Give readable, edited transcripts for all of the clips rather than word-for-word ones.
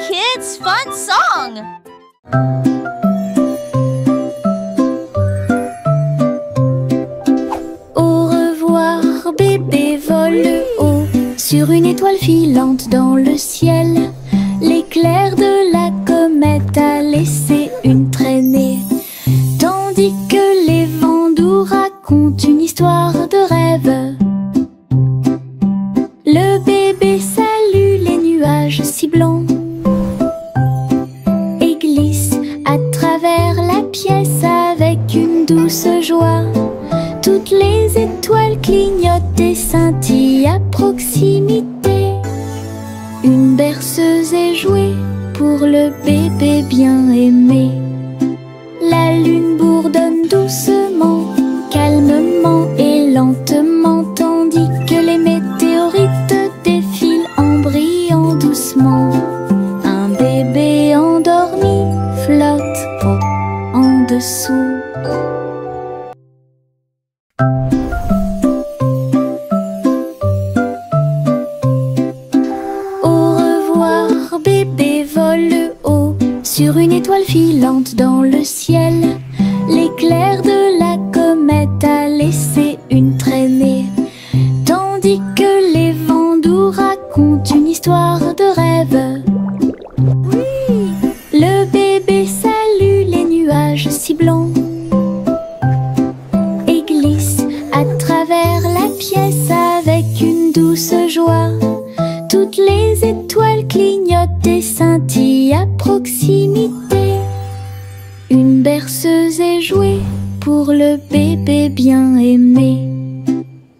kids' fun song! Au revoir, bébé vole haut sur une étoile filante dans le ciel. L'éclair de la comète a laissé une traînée, tandis que les vents doux racontent une histoire de rêve. Le bébé salue les nuages si blancs et glisse à travers la pièce avec une douce joie. Toutes les étoiles clignotent et scintillent à proximité. Une berceuse est jouée pour le bébé bien aimé. La lune bourdonne doucement, calmement et lentement, tandis que les météorites défilent en brillant doucement. Un bébé endormi flotte en dessous. Bébé vole haut sur une étoile filante dans le ciel. L'éclair de la comète a laissé une traînée, tandis que les vents doux racontent une histoire de rêve. Le bébé salue les nuages si blancs et glisse à travers la pièce avec une douce joie. Toutes les étoiles clignotent et scintillent à proximité. Une berceuse est jouée pour le bébé bien aimé.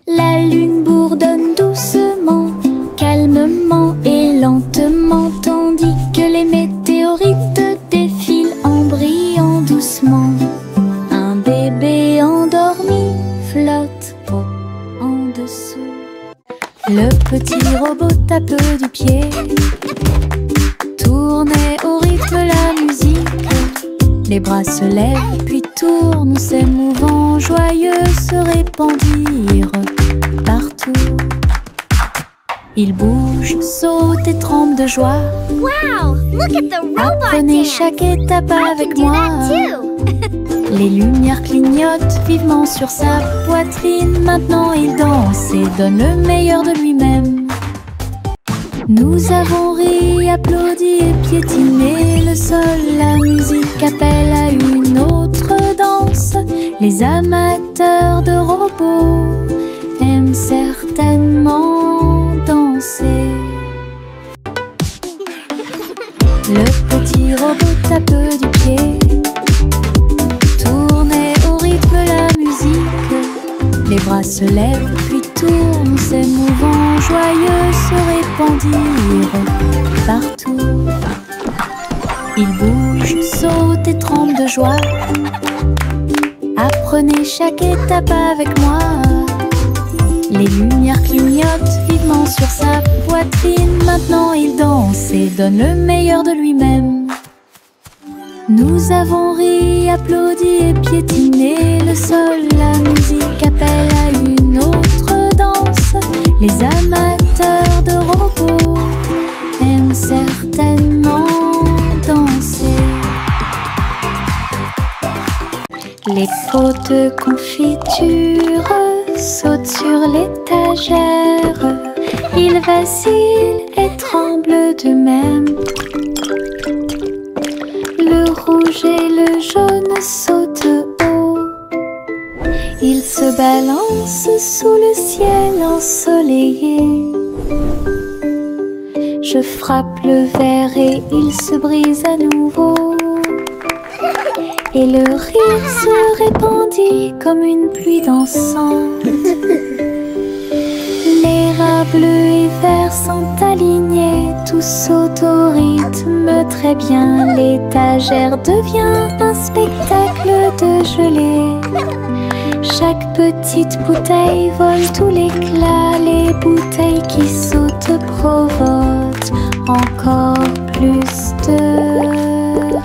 La lune bourdonne doucement, calmement et lentement, tandis que les météorites défilent en brillant doucement. Un bébé endormi flotte en dessous. Le petit robot tape du pied, tournait au rythme la musique. Les bras se lèvent puis tournent, s'émouvant, joyeux se répandirent partout. Il bouge, saute et tremble de joie. Wow! Look at the robot Apprenez dance! chaque étape I avec can do moi. that too! Les lumières clignotent vivement sur sa poitrine. Maintenant il danse et donne le meilleur de lui-même. Nous avons ri, applaudi et piétiné le sol. La musique appelle à une autre danse. Les amateurs de robots aiment certainement danser. Le petit robot tape du pied, tournait au rythme la musique. Les bras se lèvent puis tournent, s'émouvant, joyeux se répandirent partout. Il bouge, saute et tremble de joie. Apprenez chaque étape avec moi. Les lumières clignotent vivement sur sa poitrine. Maintenant il danse et donne le meilleur de lui-même. Nous avons ri, applaudi et piétiné le sol. La musique appelle à une autre danse. Les amateurs de robots aiment certainement danser. Les pots de confiture sautent sur l'étagère. Ils vacillent et tremblent d'eux-mêmes. Le rouge et le jaune sautent haut. Ils se balancent sous le ciel ensoleillé. Je frappe le verre et il se brise à nouveau. Et le rire se répandit comme une pluie d'encens. Les rats bleus et verts sont alignés, tous sautent au rythme très bien. L'étagère devient un spectacle de gelée. Chaque petite bouteille vole tout l'éclat. Les bouteilles qui sautent provoquent encore plus de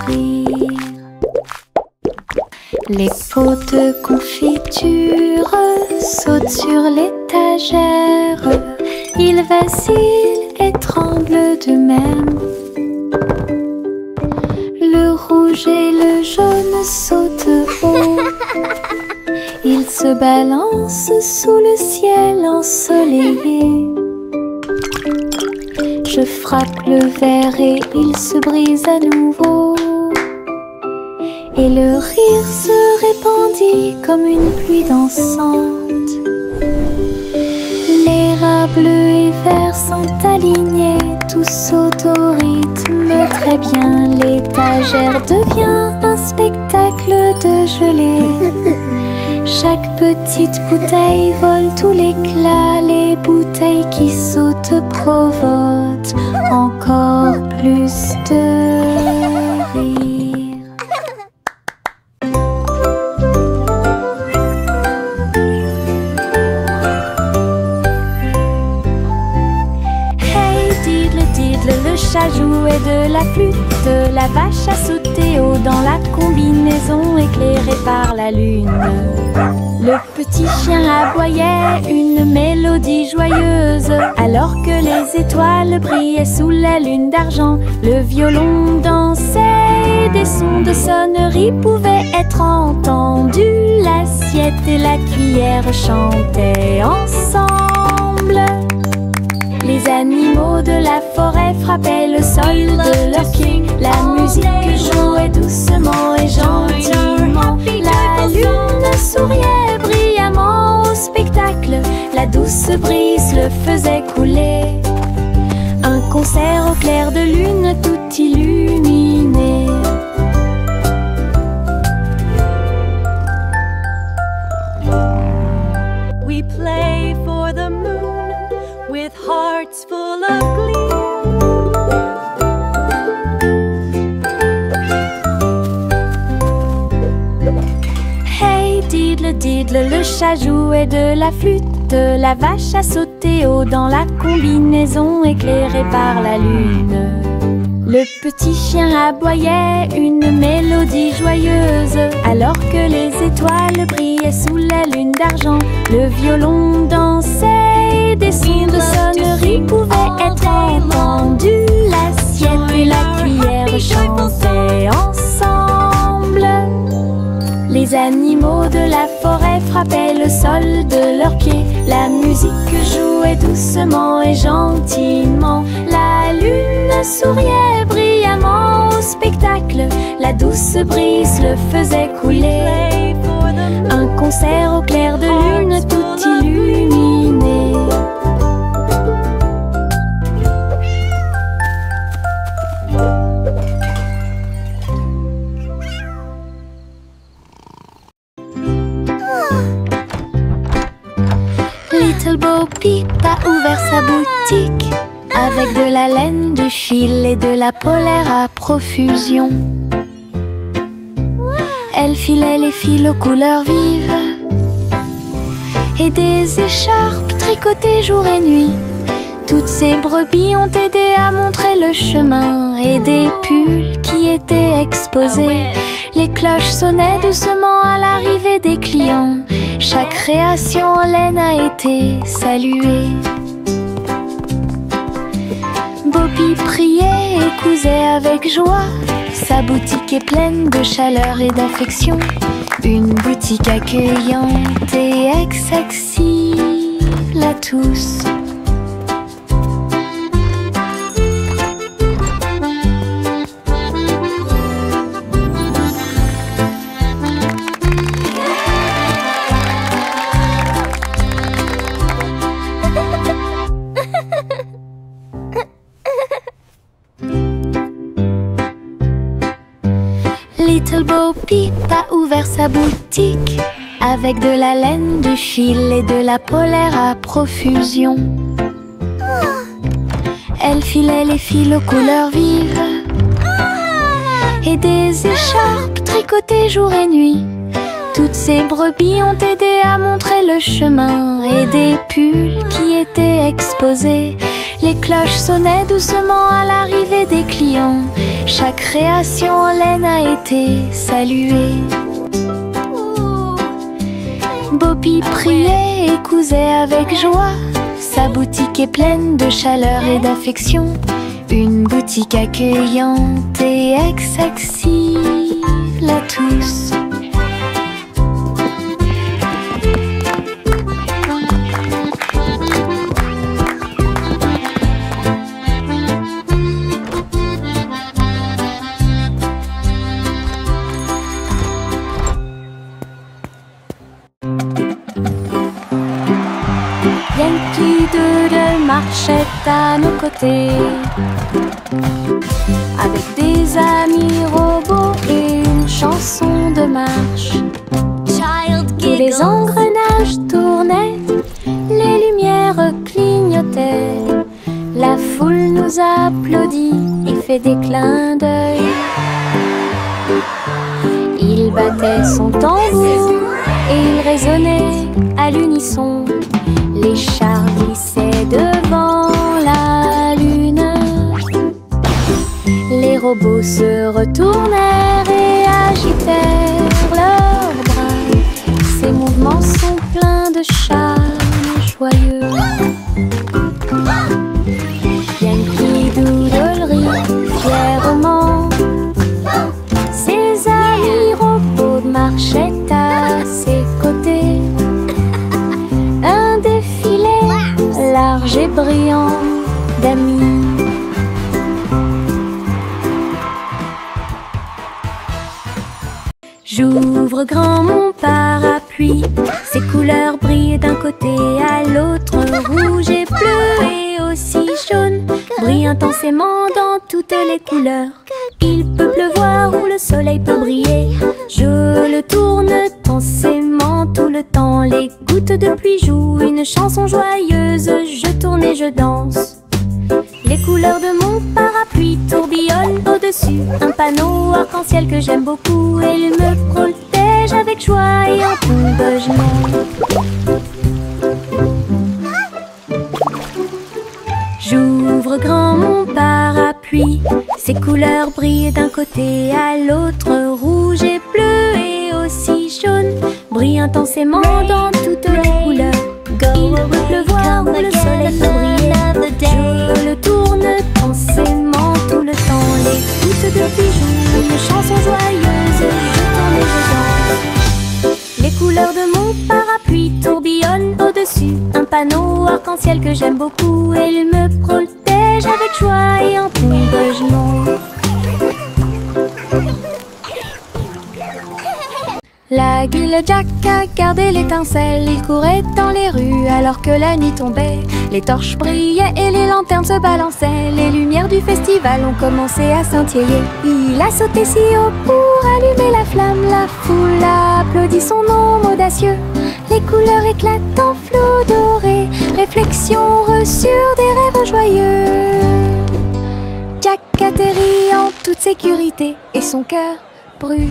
rire. Les pots de confiture sautent sur l'étagère. Ils vacillent et tremblent d'eux-mêmes. rouge et le jaune sautent haut. Ils se balancent sous le ciel ensoleillé. Je frappe le verre et il se brise à nouveau. Et le rire se répandit comme une pluie dansante. Les rats bleus et verts sont alignés, tous sautent au rythme très bien. L'étagère devient un spectacle de gelée. Chaque petite bouteille vole tout l'éclat. Les bouteilles qui sautent provoquent encore plus de rire. Le chat jouait de la flûte, la vache a sauté haut dans la combinaison éclairée par la lune. Le petit chien aboyait une mélodie joyeuse, alors que les étoiles brillaient sous la lune d'argent. Le violon dansait et des sons de sonnerie pouvaient être entendus. L'assiette et la cuillère chantaient ensemble. Les animaux de la forêt frappaient le sol de leurs pieds. La musique jouait doucement et gentiment. La lune souriait brillamment au spectacle. La douce brise le faisait couler. Un concert au clair de lune tout illuminé. We play for the moon with hearts full of glee. Hey diddle diddle, le chat jouait de la flûte, la vache a sauté haut dans la combinaison éclairée par la lune. Le petit chien aboyait une mélodie joyeuse, alors que les étoiles brillaient sous la lune d'argent. Le violon dansait et des sons de sonnerie pouvaient être entendus. L'assiette et la cuillère chantaient ensemble. Les animaux de la forêt frappaient le sol de leurs pieds. La musique jouait doucement et gentiment. La lune souriait brillamment au spectacle. La douce brise le faisait couler. Un concert au clair de lune tout illuminé. Little Bo Peep a ouvert sa boutique avec de la laine, du fil et de la polaire à profusion. Elle filait les fils aux couleurs vives et des écharpes tricotées jour et nuit. Toutes ces brebis ont aidé à montrer le chemin et des pulls qui étaient exposés. Les cloches sonnaient doucement à l'arrivée des clients. Chaque création en laine a été saluée. Bobby priait et cousait avec joie. Sa boutique est pleine de chaleur et d'affection. Une boutique accueillante et accessible à tous. Little Bo Peep a ouvert sa boutique avec de la laine, du fil et de la polaire à profusion. Elle filait les fils aux couleurs vives et des écharpes tricotées jour et nuit. Toutes ces brebis ont aidé à montrer le chemin et des pulls qui étaient exposés. Les cloches sonnaient doucement à l'arrivée des clients. Chaque création en laine a été saluée. Bobby priait et cousait avec joie. Sa boutique est pleine de chaleur et d'affection. Une boutique accueillante et accessible à tous. Yankee Doodle marchait à nos côtés, avec des amis robots et une chanson de marche. Tous les engrenages tournaient, les lumières clignotaient. La foule nous applaudit et fait des clins d'œil. Il battait son tambour et il résonnait à l'unisson. Les chars glissaient devant la lune. Les robots se retournèrent et agitèrent leurs bras. Ces mouvements sont pleins de charme joyeux. Yankee Doodle rit fièrement. Ses amis robots marchaient à ses côtés. Un défilé large et brillant d'amis. J'ouvre grand mon parapluie, ses couleurs brillent d'un côté à l'autre, rouge et bleu et aussi jaune, brille intensément dans toutes les couleurs. Il peut pleuvoir ou le soleil peut briller, je le tourne intensément tout le temps. Les gouttes de pluie jouent une chanson joyeuse, je tourne et je danse. Les couleurs de mon parapluie tourbillonnent au-dessus un panneau arc-en-ciel que j'aime beaucoup. Et il me protège avec joie et encouragement. J'ouvre grand mon parapluie, ses couleurs brillent d'un côté à l'autre, rouge et bleu et aussi jaune, brillent intensément dans toutes les couleurs. Il peut pleuvoir ou le soleil peut briller, je le tourne intensément tout le temps. Les gouttes de pluie jouent une chanson joyeuse, je tourne et je danse. Les couleurs de mon parapluie tourbillonnent au-dessus un panneau arc-en-ciel que j'aime beaucoup. Et il me protège avec joie et encouragement. La guille Jack a gardé l'étincelle, il courait dans les rues alors que la nuit tombait. Les torches brillaient et les lanternes se balançaient, les lumières du festival ont commencé à scintiller. Il a sauté si haut pour allumer la flamme, la foule a applaudi son nom audacieux. Les couleurs éclatent en flot doré, réflexion reçue des rêves joyeux. Jack atterrit en toute sécurité et son cœur brûlait.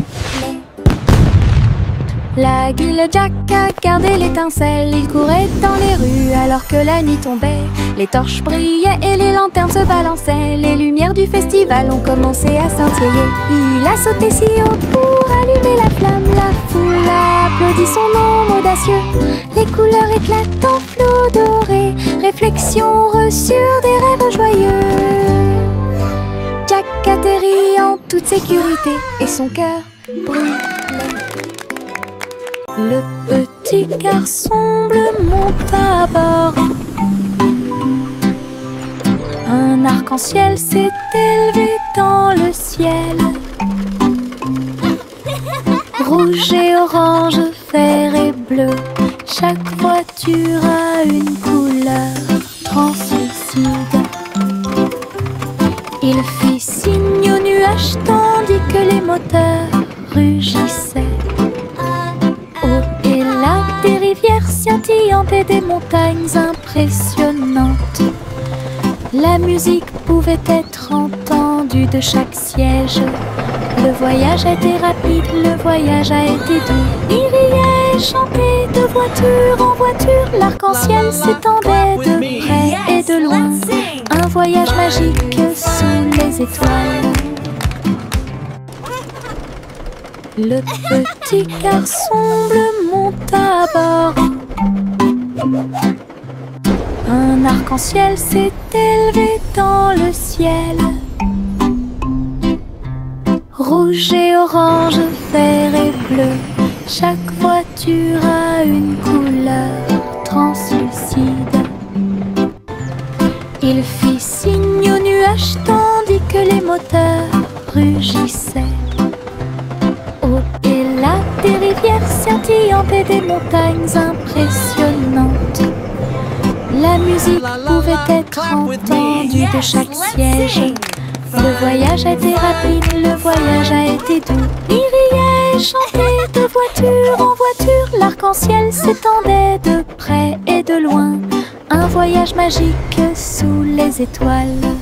La guille Jack a gardé l'étincelle, il courait dans les rues alors que la nuit tombait. Les torches brillaient et les lanternes se balançaient, les lumières du festival ont commencé à scintiller. Il a sauté si haut pour allumer la flamme, la foule a applaudi son nom audacieux. Les couleurs éclatent en flot doré, réflexion reçue des rêves joyeux. Jack atterrit en toute sécurité et son cœur brûlait. Le petit garçon bleu monte à bord. Un arc-en-ciel s'est élevé dans le ciel. Rouge et orange, vert et bleu, chaque voiture a une couleur translucide. Il fit signe aux nuages tandis que les moteurs rugissaient. Des rivières scintillantes et des montagnes impressionnantes. La musique pouvait être entendue de chaque siège. Le voyage a été rapide, le voyage a été doux. Il riait et chantait de voiture en voiture. L'arc-en-ciel s'étendait de près et de loin. Un voyage magique sous les étoiles. Le petit garçon bleu monte à bord. Un arc-en-ciel s'est élevé dans le ciel. Rouge et orange, vert et bleu, chaque voiture a une couleur translucide. Il fit signe aux nuages tandis que les moteurs rugissaient. Au-delà des rivières scintillantes et des montagnes impressionnantes, la musique pouvait être entendue de chaque siège. Le voyage a été rapide, le voyage a été doux. Il riait et chantait de voiture en voiture. L'arc-en-ciel s'étendait de près et de loin. Un voyage magique sous les étoiles.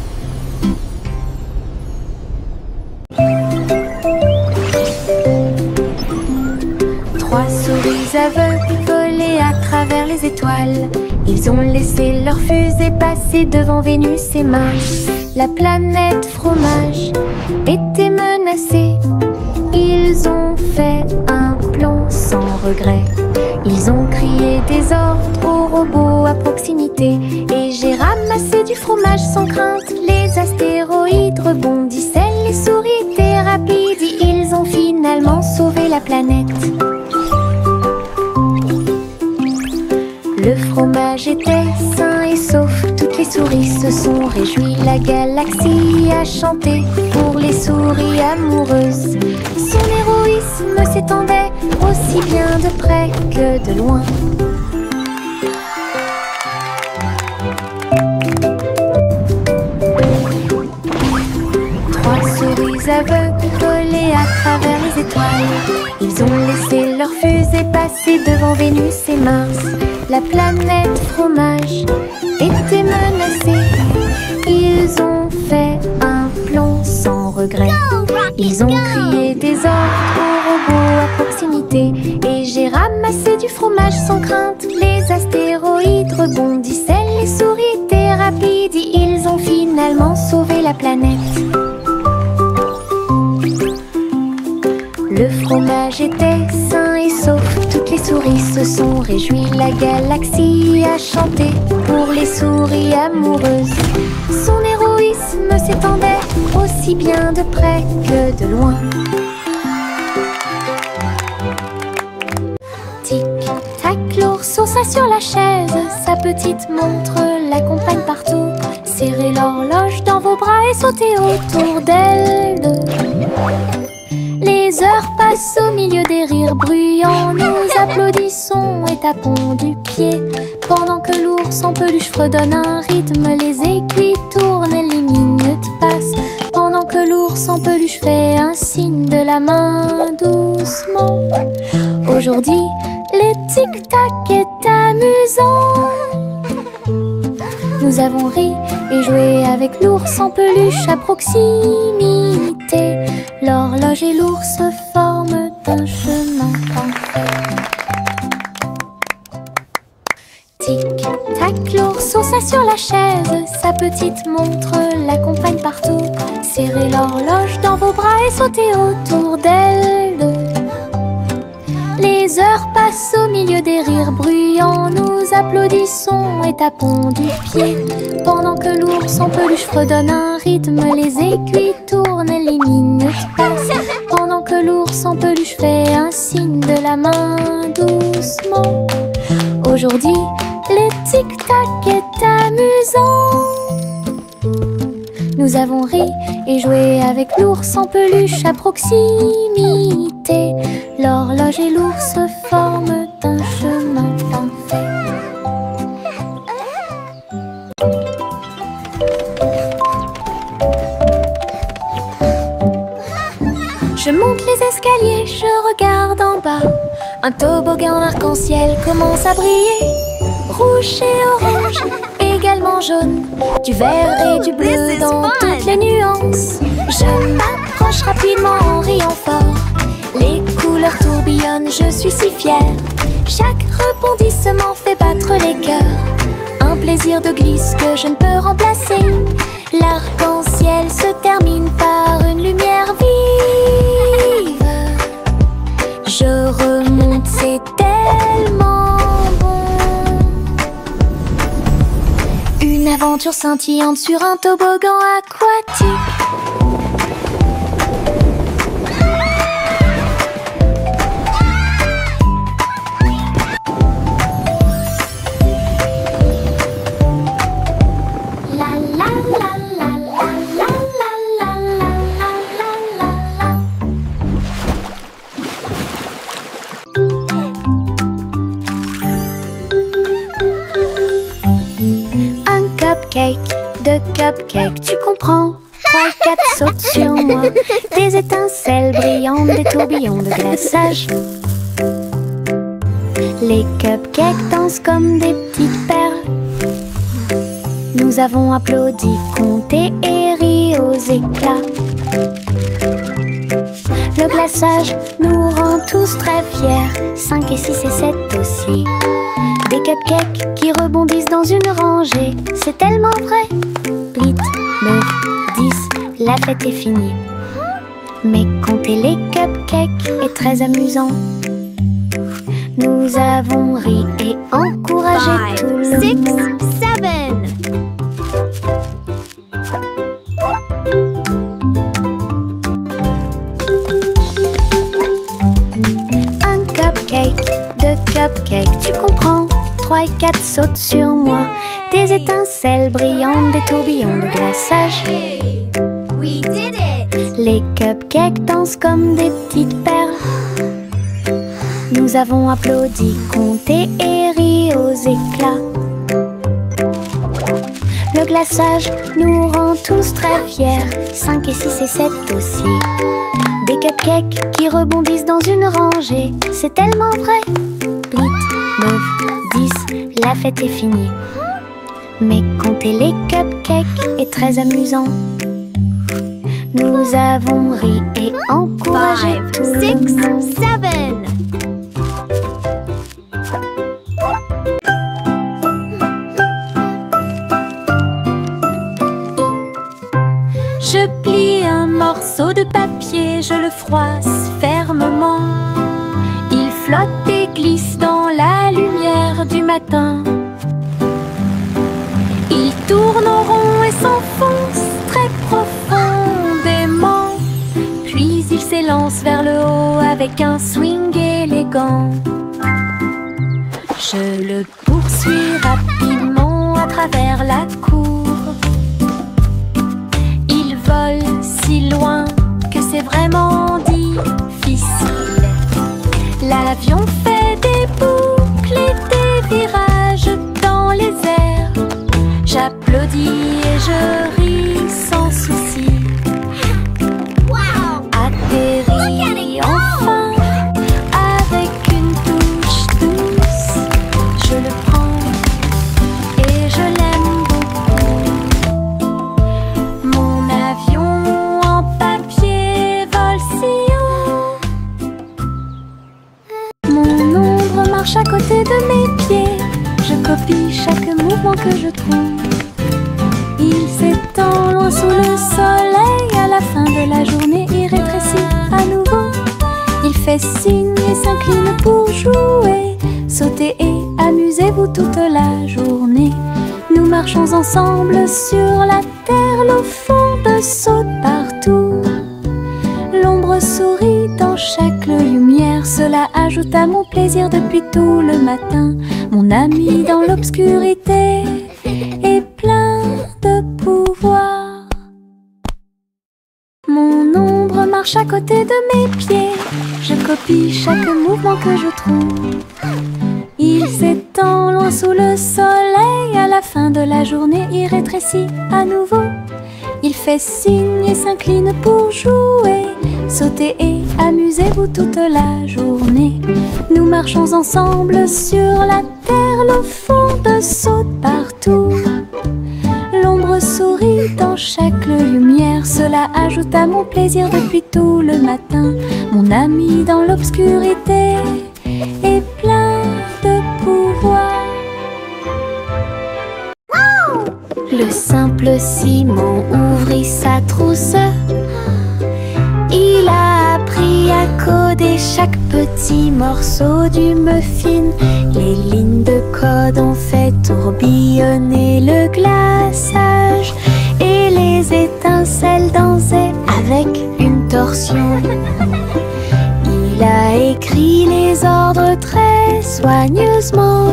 Trois souris aveugles volaient à travers les étoiles. Ils ont laissé leur fusée passer devant Vénus et Mars. La planète fromage était menacée. Ils ont fait un plan sans regret. Ils ont crié des ordres aux robots à proximité. Et j'ai ramassé du fromage sans crainte. Les astéroïdes rebondissaient, les souris étaient rapides. Ils ont finalement sauvé la planète. Le fromage était sain et sauf. Toutes les souris se sont réjouies. La galaxie a chanté pour les souris amoureuses. Son héroïsme s'étendait aussi bien de près que de loin. Trois souris aveugles volaient à travers les étoiles. Ils ont laissé leur fusée passer devant Vénus et Mars. La planète fromage était menacée. Ils ont fait un plan sans regret. Ils ont crié des ordres aux robots à proximité. Et j'ai ramassé du fromage sans crainte. Les astéroïdes rebondissaient, les souris étaient rapides. Ils ont finalement sauvé la planète. Le fromage était sain et sauf. Toutes les souris se sont réjouies. La galaxie a chanté pour les souris amoureuses. Son héroïsme s'étendait aussi bien de près que de loin. Tic-tac, l'ours sauta sur la chaise. Sa petite montre l'accompagne partout. Serrez l'horloge dans vos bras et sautez autour d'elle deux. Les heures passent au milieu des rires bruyants. Nous applaudissons et tapons du pied. Pendant que l'ours en peluche fredonne un rythme, les aiguilles tournent et les minutes passent. Pendant que l'ours en peluche fait un signe de la main doucement. Aujourd'hui, le tic-tac est amusant. Nous avons ri et joué avec l'ours en peluche à proximité. L'horloge et l'ours forment un chemin parfait. Tic-tac, l'ours sauta sur la chaise. Sa petite montre l'accompagne partout. Serrez l'horloge dans vos bras et sautez autour d'elle deux. Les heures passent au milieu des rires bruyants. Nous applaudissons et tapons du pied. Pendant que l'ours en peluche fredonne un rythme, les aiguilles tournent et les minutes passent. Pendant que l'ours en peluche fait un signe de la main doucement. Aujourd'hui, le tic-tac est amusant. Nous avons ri et joué avec l'ours en peluche à proximité. L'horloge et l'ours forment un chemin parfait. Je monte les escaliers, je regarde en bas. Un toboggan arc-en-ciel commence à briller. Rouge et orange, également jaune. Du vert et du bleu dans toutes les nuances. Je m'approche rapidement en riant fort. Les couleurs tourbillonnent, je suis si fière. Chaque rebondissement fait battre les cœurs. Un plaisir de glisse que je ne peux remplacer. L'arc-en-ciel se termine par une lumière vive. Je remonte, c'est tellement bon. scintillante sur un toboggan aquatique. De cupcakes, tu comprends? 3 et 4 sautent sur moi. Des étincelles brillantes, des tourbillons de glaçage. Les cupcakes dansent comme des petites perles. Nous avons applaudi, compté et ri aux éclats. Le glaçage nous rend tous très fiers. 5 et 6 et 7 aussi. Des cupcakes qui rebondissent dans une rangée. C'est tellement vrai. 8, 9, 10, la fête est finie. Mais compter les cupcakes est très amusant. Nous avons ri et encouragé tout le monde. 5, 7. Un cupcake, 2 cupcakes, tu comprends? 3 et 4 sautent sur moi. Des étincelles brillantes, des tourbillons de glaçage. We did it! Les cupcakes dansent comme des petites perles. Nous avons applaudi, compté et ri aux éclats. Le glaçage nous rend tous très fiers. 5 et 6 et 7 aussi. Des cupcakes qui rebondissent dans une rangée. C'est tellement vrai. 8, 9, 10, la fête est finie. Mais compter les cupcakes est très amusant. Nous avons ri et encouragé 5, tout le 6, monde. 7. Je plie un morceau de papier, je le froisse fermement. Il flotte et glisse dans la lumière du matin. Il tourne en rond et s'enfonce très profondément. Puis il s'élance vers le haut avec un swing élégant. Je le poursuis rapidement à travers la cour. Il vole si loin que c'est vraiment difficile. L'avion fait des boucles et des virages dans les airs. J'applaudis et je ris sans souci. Wow! Atterri enfin avec une touche douce. Je le prends et je l'aime beaucoup. Mon avion en papier vole si haut. Mon ombre marche à côté de mes pieds. Je copie chaque mouvement que je trouve. Il s'étend loin sous le soleil. À la fin de la journée, il rétrécit à nouveau. Il fait signe et s'incline pour jouer. Sautez et amusez-vous toute la journée. Nous marchons ensemble sur la terre. L'eau fonde saute partout. L'ombre sourit dans chaque lumière. Cela ajoute à mon plaisir depuis tout le matin. Mon ami dans l'obscurité est plein de pouvoir. Mon ombre marche à côté de mes pieds. Je copie chaque mouvement que je trouve. Il s'étend loin sous le soleil. À la fin de la journée, il rétrécit à nouveau. Il fait signe et s'incline pour jouer. Sautez et amusez-vous toute la journée. Nous marchons ensemble sur la terre. L'eau fonde saute partout. L'ombre sourit dans chaque lumière. Cela ajoute à mon plaisir depuis tout le matin. Mon ami dans l'obscurité est plein de pouvoir. Le simple Simon ouvrit sa trousse. Il a appris à coder chaque petit morceau du muffin. Les lignes de code ont fait tourbillonner le glaçage. soigneusement.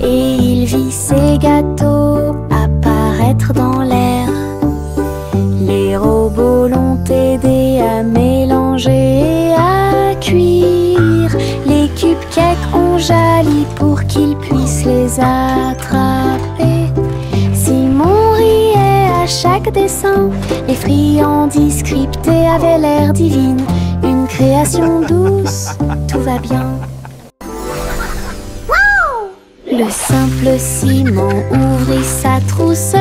Et il vit ses gâteaux apparaître dans l'air. Les robots l'ont aidé à mélanger et à cuire. Les cupcakes ont jali pour qu'il puisse les attraper. Simon riait à chaque dessin. Les friandises scriptées avaient l'air divines. Une création douce, tout va bien. Le simple Simon ouvrit sa trousse.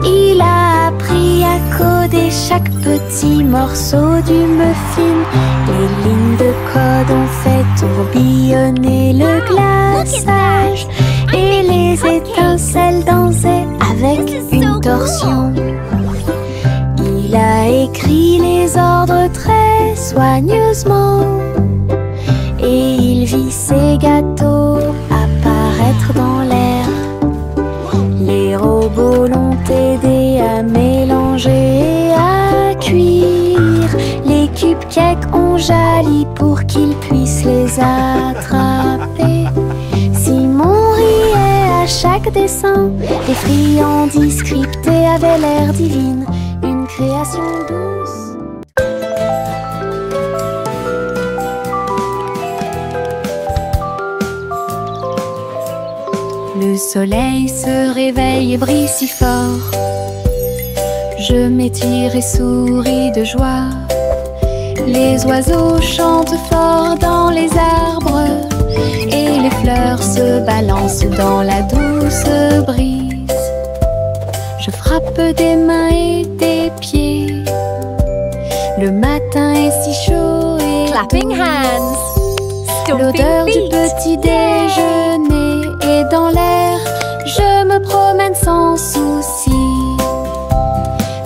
Il a appris à coder chaque petit morceau du muffin. Les lignes de code ont fait tourbillonner le glaçage. Et les étincelles dansaient avec une torsion. Il a écrit les ordres très soigneusement. Et il vit ses gâteaux apparaître dans l'air. Les robots l'ont aidé à mélanger et à cuire. Les cupcakes ont jali pour qu'il puisse les attraper. Simon riait à chaque dessin. Les friandises scriptées avaient l'air divines. Une création douce. Le soleil se réveille et brille si fort. Je m'étire et souris de joie. Les oiseaux chantent fort dans les arbres. Et les fleurs se balancent dans la douce brise. Je frappe des mains et des pieds. Le matin est si chaud et Clapping hands. l'odeur du petit déjeuner est dans l'air. Je me promène sans souci.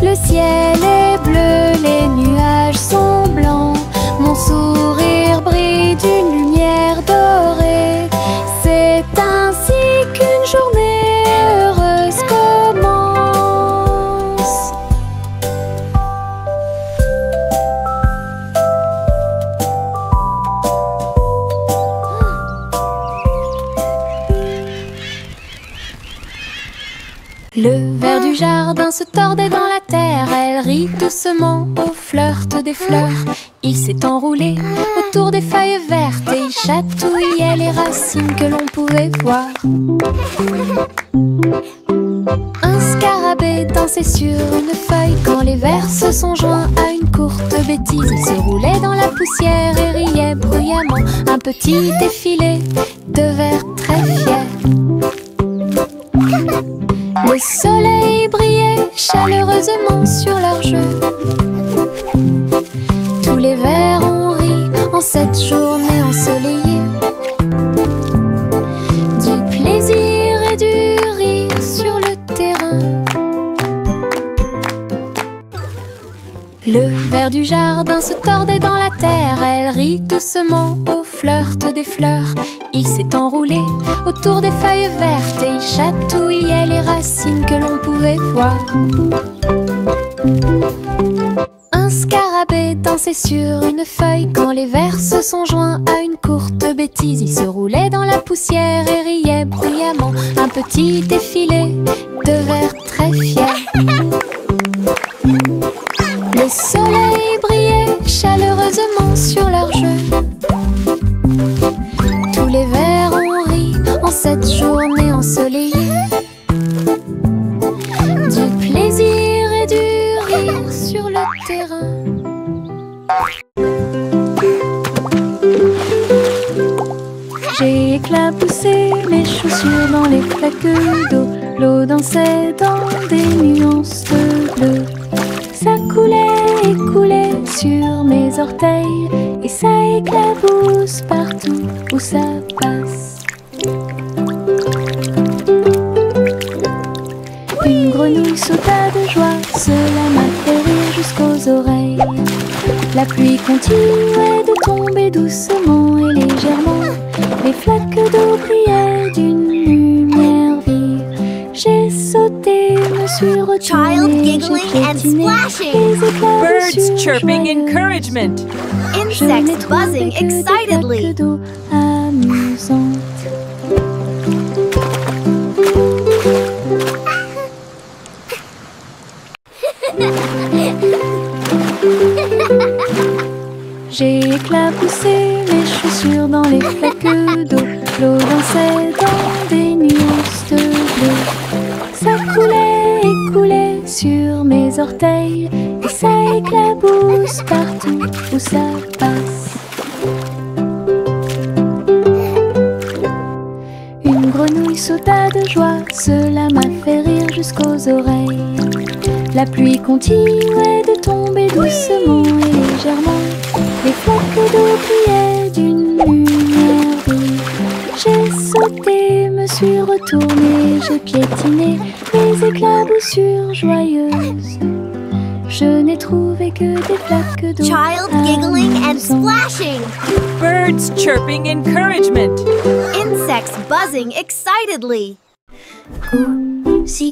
Le ciel est bleu, les nuages sont blancs. Mon sourire brille d'une lumière dorée. C'est ainsi qu'une journée heureuse commence. Le ver du jardin se tordait dans la terre. Elle rit doucement au flirt des fleurs. Il s'est enroulé autour des feuilles vertes et il chatouillait les racines que l'on pouvait voir. Un scarabée dansait sur une feuille quand les vers se sont joints à une courte bêtise. Il se roulait dans la poussière et riait bruyamment. Un petit défilé de vers très fiers. Le soleil brillait chaleureusement sur leur jeu. Tous les vers ont ri en cette journée ensoleillée. Du plaisir et du rire sur le terrain. Le ver du jardin se tordait dans la terre. Elle rit doucement au flirt des fleurs. Il s'est enroulé autour des feuilles vertes et il chatouillait les racines que l'on pouvait voir. Un scarabée dansait sur une feuille quand les vers se sont joints à une courte bêtise. Il se roulait dans la poussière et riait bruyamment. Un petit défilé de vers très fiers. Le soleil brillait chaleureusement sur leur jeu. Tous les vers ont ri en cette journée ensoleillée. Du plaisir et du rire sur le terrain. J'ai éclaboussé mes chaussures dans les flaques d'eau. L'eau dansait dans des nuances de bleu. Ça coulait et coulait sur mes orteils. Et ça éclabousse partout où ça passe. Une grenouille sauta de joie, cela m'a fait rire jusqu'aux oreilles. La pluie continuait de tomber doucement et légèrement. Les flaques d'eau brillaient d'une lumière vive. J'ai sauté, me suis retournée, Child j'ai giggling and piétiné splashing. les éclats de Birds sueur chirping joyeuse. encouragement. Je n'ai Insects trouvé buzzing que des excitedly. flaques d'eau amusantes. J'ai éclaboussé mes chaussures dans les flaques d'eau. L'eau dansait dans des nuances de bleu. Ça coulait et coulait sur mes orteils, et ça éclabousse partout où ça passe. Une grenouille sauta de joie, cela m'a fait rire jusqu'aux oreilles. La pluie continuait de tomber doucement et légèrement. Les flaques d'eau brillaient d'une lumière vive. J'ai sauté, me suis retournée, j'ai piétiné les éclaboussures joyeuses. Je n'ai trouvé que des flaques d'eau Child giggling and amusantes. splashing. Birds chirping encouragement. Insects buzzing excitedly.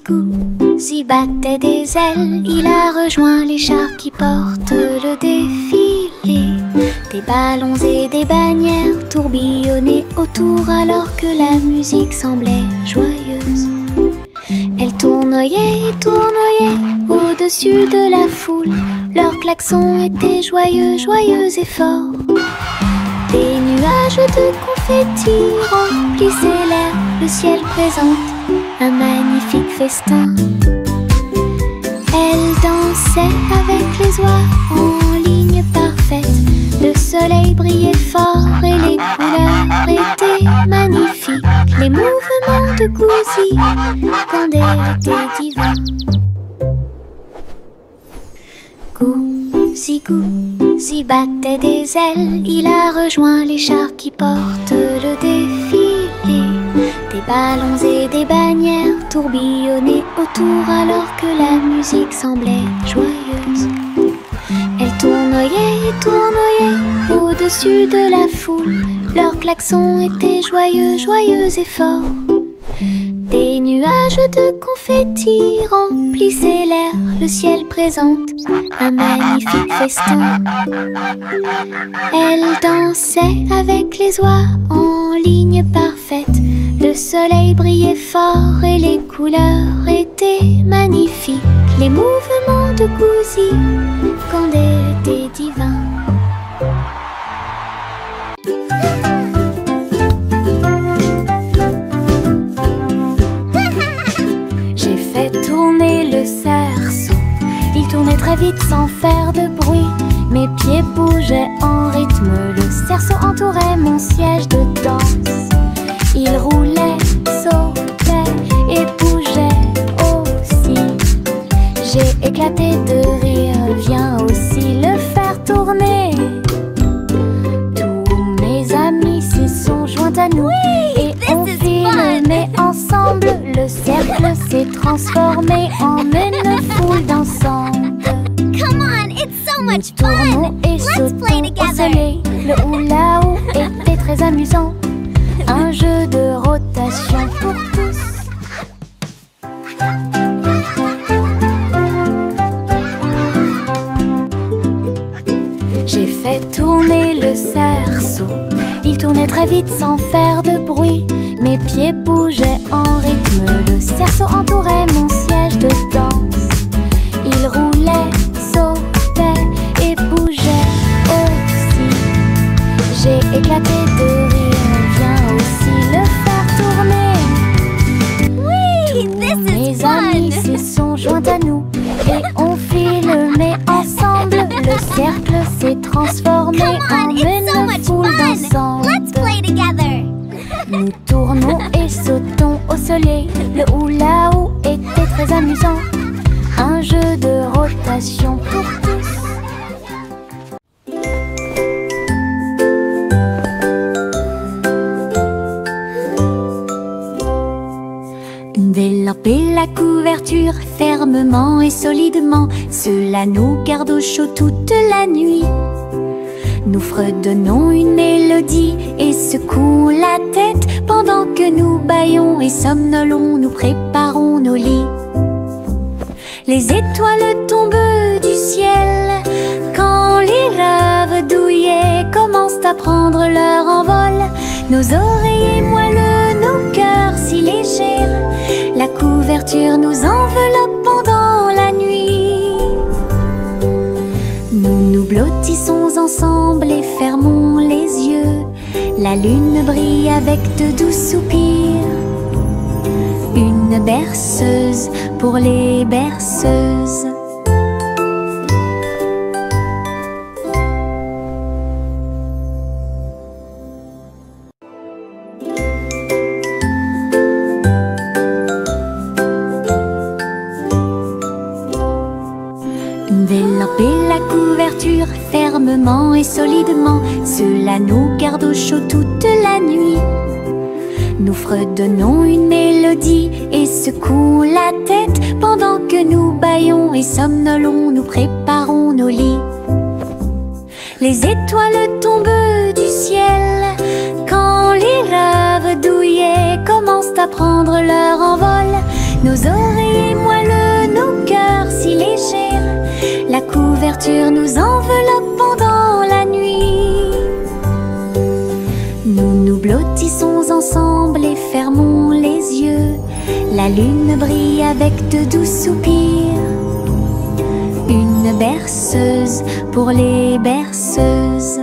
Gousi battait des ailes, il a rejoint les chars qui portent le défilé. Des ballons et des bannières tourbillonnaient autour alors que la musique semblait joyeuse. Elle tournoyait et tournoyait au-dessus de la foule. Leurs klaxons étaient joyeux, joyeux et forts. Des nuages de confettis remplissaient l'air, le ciel présente un magnifique festin. Elle dansait avec les oies en ligne parfaite. Le soleil brillait fort et les couleurs étaient magnifiques. Les mouvements de Gousi quand elle était divin. Gousi battait des ailes, il a rejoint les chars qui portent le défilé. Des ballons et des bannières tourbillonnaient autour alors que la musique semblait joyeuse. Elle tournoyait et tournoyait au-dessus de la foule. Leurs klaxons étaient joyeux, joyeux et forts. Des nuages de confettis remplissaient l'air, le ciel présente un magnifique festin. Elle dansait avec les oies en ligne parfaite. Le soleil brillait fort et les couleurs étaient magnifiques. Les mouvements de Gousi quand elle était divin. J'ai fait tourner le cerceau. Il tournait très vite sans faire de bruit. Mes pieds bougeaient en rythme. Le cerceau entourait mon siège de danse. Il roulait, sautait et bougeait aussi. J'ai éclaté de rire, viens aussi le faire tourner. Tous mes amis s'y sont joints à nous. Et on filmait ensemble. Le cercle s'est transformé en une foule dansante. Come on, it's so Nous much tournons fun. et Let's play sautons au together. soleil. Le hula-hoop était très amusant. Un jeu de rotation pour tous. J'ai fait tourner le cerceau. Il tournait très vite sans faire de bruit. Mes pieds bougeaient en rythme. Le cerceau entourait mon siège de danse. Il roulait, sautait et bougeait aussi. J'ai éclaté de rire, viens aussi le faire tourner. Whee! This is Mes amis fun. s'y sont joints à nous et on filmait ensemble. Le cercle s'est transformé Come en on, it's so une much foule fun. Let's dansante. play together. Nous tournons et sautons au soleil. Le hula-hoop était très amusant. Un jeu de rotation pour tous. Délamper la couverture fermement et solidement. Cela nous garde au chaud toute la nuit. Nous fredonnons une mélodie et secouons la tête pendant que nous bâillons et somnolons, nous préparons nos lits. Les étoiles tombent du ciel quand les rêves douillets commencent à prendre leur envol. Nos oreillers moelleux, nos cœurs si légers, la couverture nous enveloppe pendant la nuit. Nous nous blottissons ensemble et fermons les yeux. La lune brille avec de doux soupirs. Une berceuse pour les berceuses. Délamper la couverture fermement et solidement, cela nous garde au chaud toute la nuit. Nous fredonnons une mélodie et secouons la tête pendant que nous bâillons et somnolons, nous préparons nos lits. Les étoiles tombent du ciel quand les rêves douillets commencent à prendre leur envol. Nos oreillers moelleux, nos cœurs si légers, la couverture nous enveloppe pendant la nuit. Nous nous blottissons ensemble et fermons les yeux. La lune brille avec de doux soupirs. Une berceuse pour les berceuses.